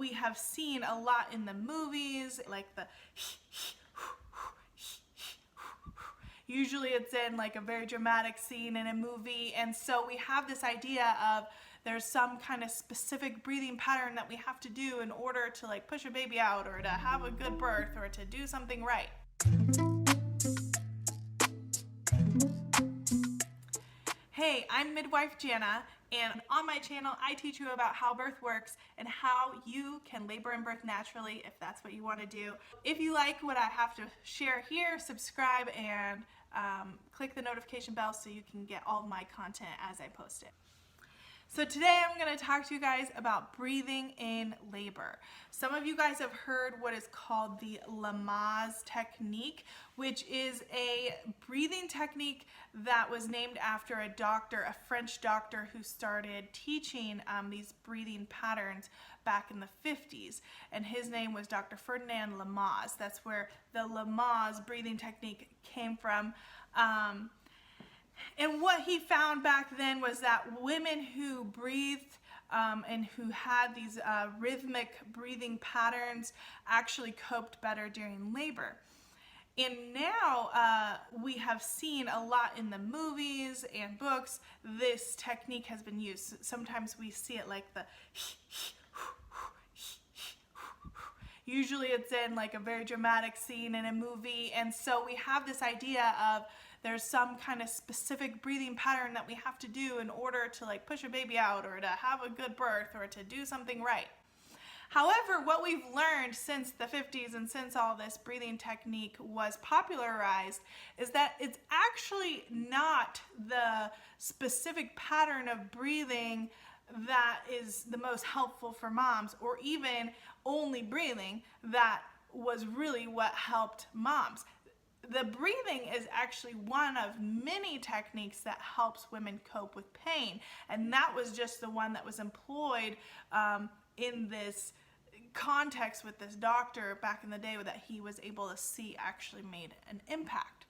we have seen a lot in the movies, like the usually it's in like a very dramatic scene in a movie, and so we have this idea of there's some kind of specific breathing pattern that we have to do in order to like push a baby out or to have a good birth or to do something right. Hey, I'm Midwife Jana, and on my channel I teach you about how birth works and how you can labor and birth naturally if that's what you want to do. If you like what I have to share here, subscribe and click the notification bell so you can get all of my content as I post it. So today I'm going to talk to you guys about breathing in labor. Some of you guys have heard what is called the Lamaze technique, which is a breathing technique that was named after a doctor, a French doctor who started teaching these breathing patterns back in the 50s. And his name was Dr. Ferdinand Lamaze. That's where the Lamaze breathing technique came from. And what he found back then was that women who breathed and who had these rhythmic breathing patterns actually coped better during labor. And now we have seen a lot in the movies and books, this technique has been used. Sometimes we see it like the usually it's in like a very dramatic scene in a movie, and so we have this idea of there's some kind of specific breathing pattern that we have to do in order to like push a baby out or to have a good birth or to do something right. However, what we've learned since the 50s and since all this breathing technique was popularized is that it's actually not the specific pattern of breathing that is the most helpful for moms, or even only breathing that was really what helped moms. The breathing is actually one of many techniques that helps women cope with pain, and that was just the one that was employed in this context with this doctor back in the day that he was able to see actually made an impact.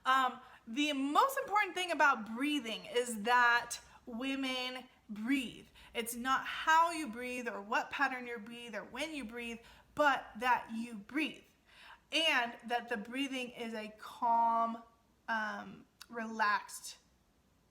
The most important thing about breathing is that women breathe. It's not how you breathe or what pattern you breathe or when you breathe, but that you breathe. And that the breathing is a calm, relaxed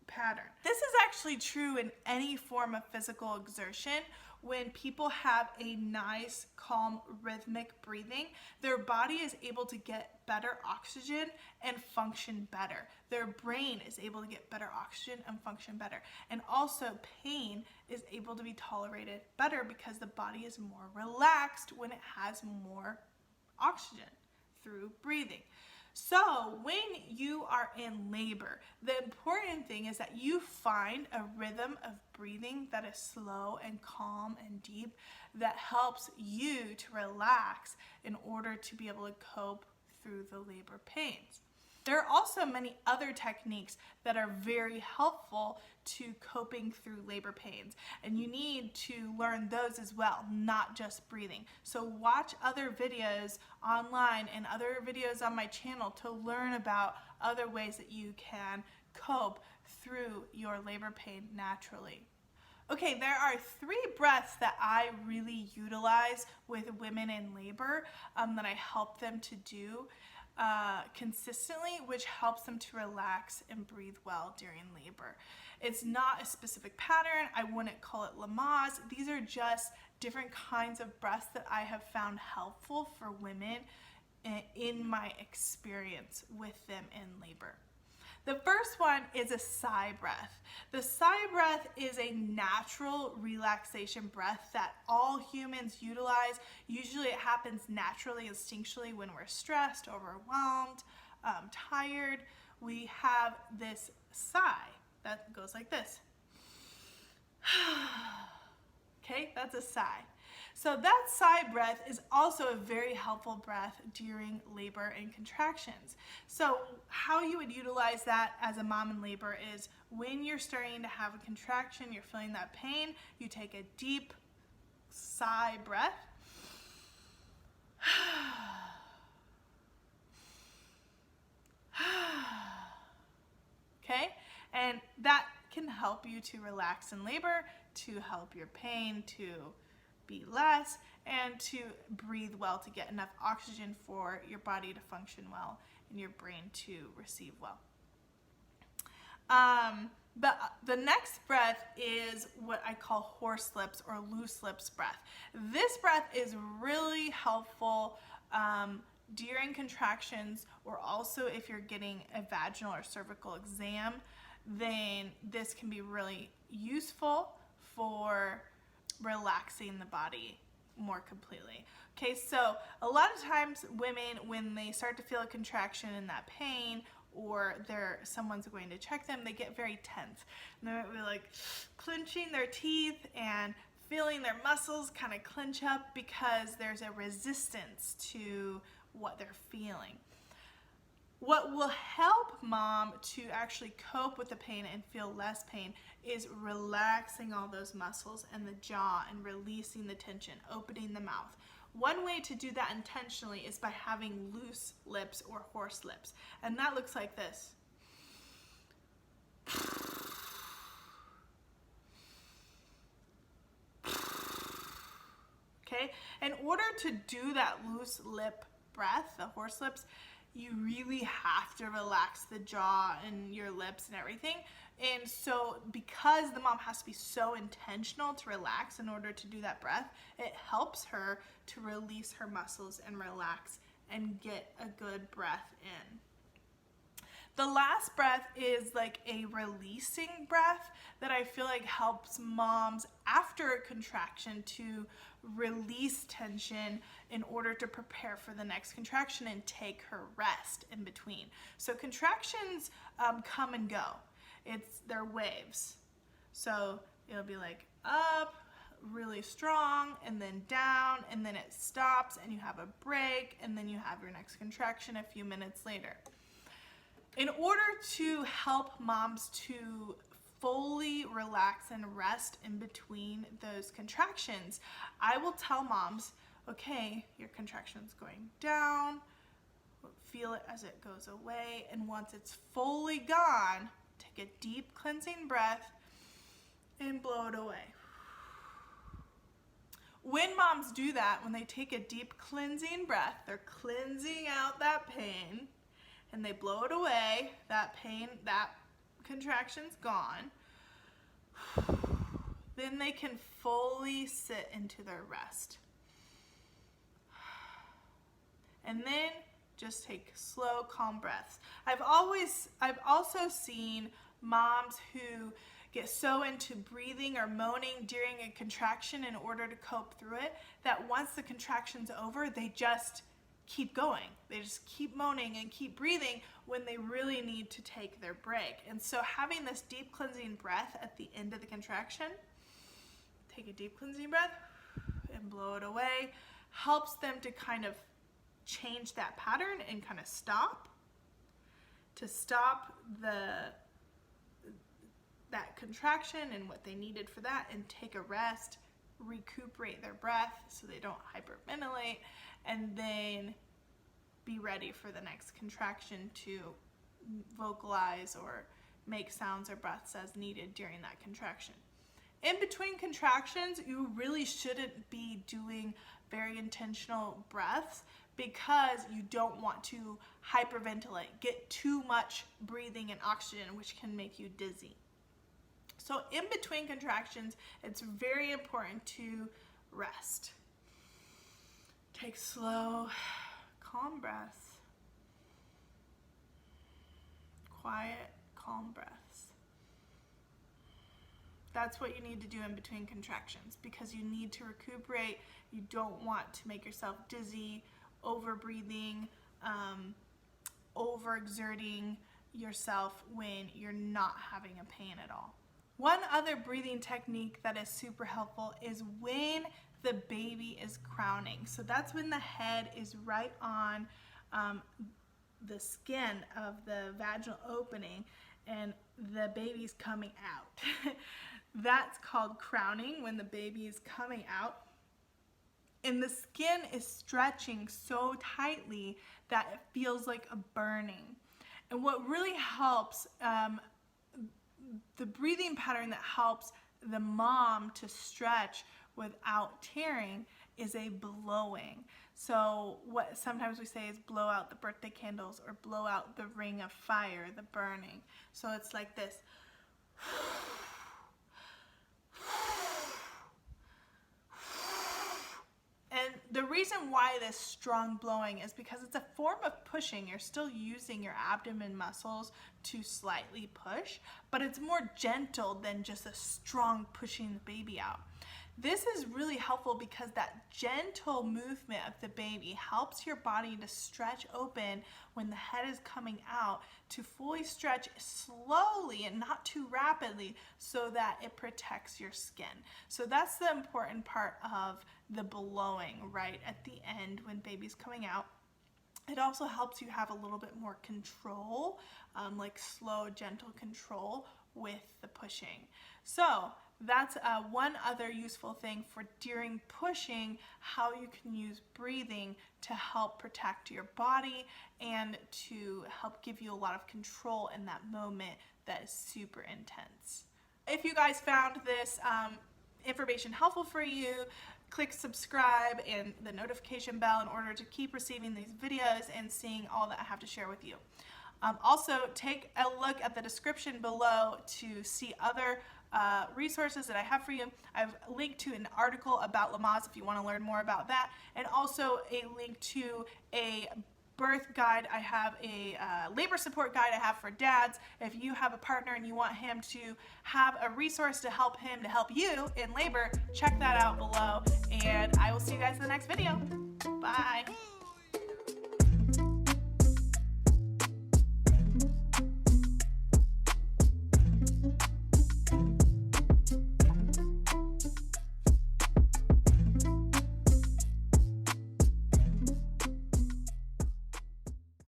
pattern. This is actually true in any form of physical exertion. When people have a nice, calm, rhythmic breathing, their body is able to get better oxygen and function better. Their brain is able to get better oxygen and function better. And also pain is able to be tolerated better because the body is more relaxed when it has more oxygen through breathing. So when you are in labor, the important thing is that you find a rhythm of breathing that is slow and calm and deep that helps you to relax in order to be able to cope through the labor pains. There are also many other techniques that are very helpful to coping through labor pains, and you need to learn those as well, not just breathing. So watch other videos online and other videos on my channel to learn about other ways that you can cope through your labor pain naturally. Okay, there are 3 breaths that I really utilize with women in labor that I help them to do consistently, which helps them to relax and breathe well during labor. It's not a specific pattern. I wouldn't call it Lamaze. These are just different kinds of breaths that I have found helpful for women in my experience with them in labor. The first one is a sigh breath. The sigh breath is a natural relaxation breath that all humans utilize. Usually it happens naturally, instinctually when we're stressed, overwhelmed, tired. We have this sigh that goes like this. Okay, that's a sigh. So that sigh breath is also a very helpful breath during labor and contractions. So how you would utilize that as a mom in labor is when you're starting to have a contraction, you're feeling that pain, you take a deep sigh breath. Okay, and that can help you to relax in labor, to help your pain to be less, and to breathe well to get enough oxygen for your body to function well and your brain to receive well. But the next breath is what I call horse lips or loose lips breath. This breath is really helpful during contractions, or also if you're getting a vaginal or cervical exam, then this can be really useful for relaxing the body more completely. Okay, so a lot of times women, when they start to feel a contraction and that pain, or someone's going to check them, they get very tense. And they're like clenching their teeth and feeling their muscles kind of clench up because there's a resistance to what they're feeling. What will help mom to actually cope with the pain and feel less pain is relaxing all those muscles and the jaw and releasing the tension, opening the mouth. One way to do that intentionally is by having loose lips or horse lips, and that looks like this. Okay, in order to do that loose lip breath, the horse lips, you really have to relax the jaw and your lips and everything. And so because the mom has to be so intentional to relax in order to do that breath, it helps her to release her muscles and relax and get a good breath in. The last breath is like a releasing breath that I feel like helps moms after a contraction to release tension in order to prepare for the next contraction and take her rest in between. So contractions come and go. They're waves. So it'll be like up, really strong, and then down, and then it stops and you have a break, and then you have your next contraction a few minutes later. In order to help moms to fully relax and rest in between those contractions, I will tell moms, okay, your contraction's going down, feel it as it goes away, and once it's fully gone, take a deep cleansing breath and blow it away. When moms do that, when they take a deep cleansing breath, they're cleansing out that pain, and they blow it away, that pain, that contraction's gone, then they can fully sit into their rest. And then just take slow, calm breaths. I've also seen moms who get so into breathing or moaning during a contraction in order to cope through it that once the contraction's over, they just keep going. They just keep moaning and keep breathing when they really need to take their break. And so having this deep cleansing breath at the end of the contraction, take a deep cleansing breath and blow it away, helps them to kind of change that pattern and kind of stop that contraction and what they needed for that, and take a rest, recuperate their breath so they don't hyperventilate, and then be ready for the next contraction to vocalize or make sounds or breaths as needed during that contraction. In between contractions, you really shouldn't be doing very intentional breaths because you don't want to hyperventilate, get too much breathing and oxygen, which can make you dizzy. So in between contractions, it's very important to rest. Take slow, calm breaths. Quiet, calm breaths. That's what you need to do in between contractions because you need to recuperate. You don't want to make yourself dizzy, over-breathing, overexerting yourself when you're not having a pain at all. One other breathing technique that is super helpful is when the baby is crowning. So that's when the head is right on the skin of the vaginal opening and the baby's coming out. That's called crowning, when the baby is coming out. And the skin is stretching so tightly that it feels like a burning. And what really helps, the breathing pattern that helps the mom to stretch without tearing is a blowing. So what sometimes we say is blow out the birthday candles or blow out the ring of fire, the burning. So it's like this. And the reason why this strong blowing is because it's a form of pushing. You're still using your abdomen muscles to slightly push, but it's more gentle than just a strong pushing the baby out. This is really helpful because that gentle movement of the baby helps your body to stretch open when the head is coming out, to fully stretch slowly and not too rapidly so that it protects your skin. So that's the important part of the blowing right at the end when baby's coming out. It also helps you have a little bit more control, like slow, gentle control with the pushing. So that's one other useful thing for during pushing, how you can use breathing to help protect your body and to help give you a lot of control in that moment that is super intense. If you guys found this information helpful for you, click subscribe and the notification bell in order to keep receiving these videos and seeing all that I have to share with you. Also, take a look at the description below to see other resources that I have for you. I've linked to an article about Lamaze if you want to learn more about that, and also a link to a birth guide. I have a labor support guide I have for dads. If you have a partner and you want him to have a resource to help him to help you in labor, check that out below, and I will see you guys in the next video. Bye.